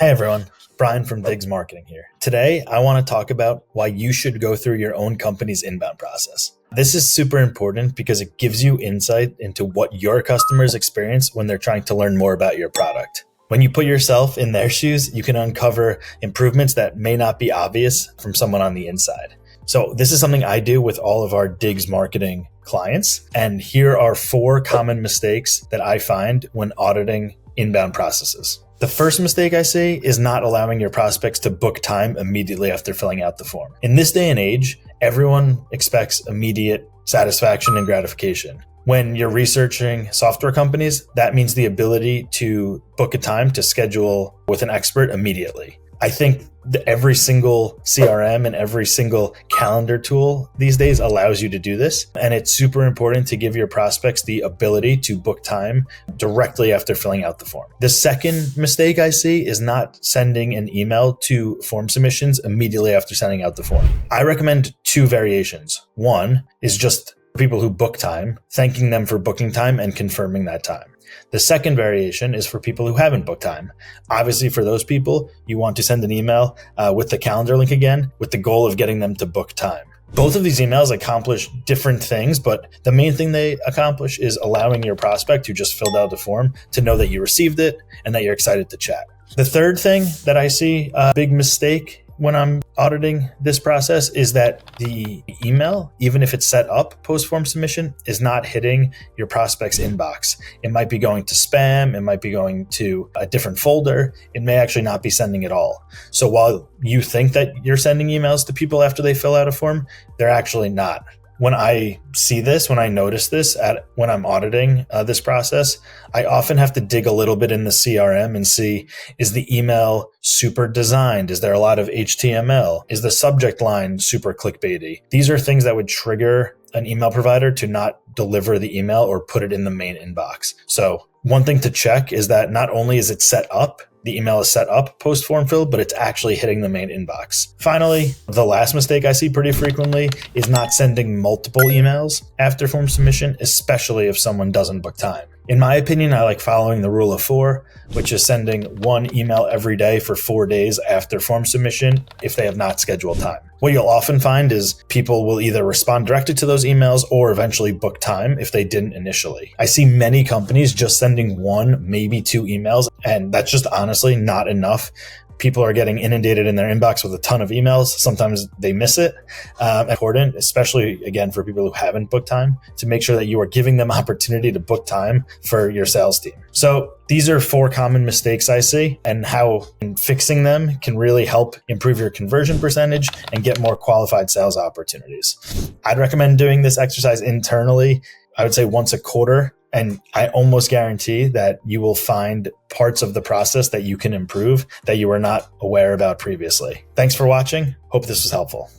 Hey everyone, Brian from D.I.G.S Marketing here. Today, I want to talk about why you should go through your own company's inbound process. This is super important because it gives you insight into what your customers experience when they're trying to learn more about your product. When you put yourself in their shoes, you can uncover improvements that may not be obvious from someone on the inside. So this is something I do with all of our D.I.G.S marketing clients. And here are 4 common mistakes that I find when auditing inbound processes. The first mistake I see is not allowing your prospects to book time immediately after filling out the form. In this day and age, everyone expects immediate satisfaction and gratification. When you're researching software companies, that means the ability to book a time to schedule with an expert immediately. I think every single CRM and every single calendar tool these days allows you to do this. And it's super important to give your prospects the ability to book time directly after filling out the form. The second mistake I see is not sending an email to form submissions immediately after sending out the form. I recommend 2 variations. One is just people who book time, thanking them for booking time and confirming that time. The second variation is for people who haven't booked time. Obviously, for those people, you want to send an email with the calendar link again, with the goal of getting them to book time. Both of these emails accomplish different things, but the main thing they accomplish is allowing your prospect who just filled out the form to know that you received it and that you're excited to chat. The third thing that I see a big mistake when I'm auditing this process is that the email, even if it's set up post-form submission, is not hitting your prospect's inbox. It might be going to spam, it might be going to a different folder, it may actually not be sending at all. So while you think that you're sending emails to people after they fill out a form, they're actually not. When I see this, when I notice this when I'm auditing this process, I often have to dig a little bit in the CRM and see, is the email super designed? Is there a lot of HTML? Is the subject line super clickbaity? These are things that would trigger an email provider to not deliver the email or put it in the main inbox. So one thing to check is that not only is it set up, the email is set up post-form fill, but it's actually hitting the main inbox. Finally, the last mistake I see pretty frequently is not sending multiple emails after form submission, especially if someone doesn't book time. In my opinion, I like following the rule of 4, which is sending 1 email every day for 4 days after form submission if they have not scheduled time. What you'll often find is people will either respond directly to those emails or eventually book time if they didn't initially. I see many companies just sending 1, maybe 2 emails, and that's just honestly not enough. People are getting inundated in their inbox with a ton of emails. Sometimes they miss it. Important, especially again for people who haven't booked time, to make sure that you are giving them opportunity to book time for your sales team. So these are 4 common mistakes I see, and how fixing them can really help improve your conversion percentage and get more qualified sales opportunities. I'd recommend doing this exercise internally, I would say once a quarter. And I almost guarantee that you will find parts of the process that you can improve that you were not aware about previously. Thanks for watching. Hope this was helpful.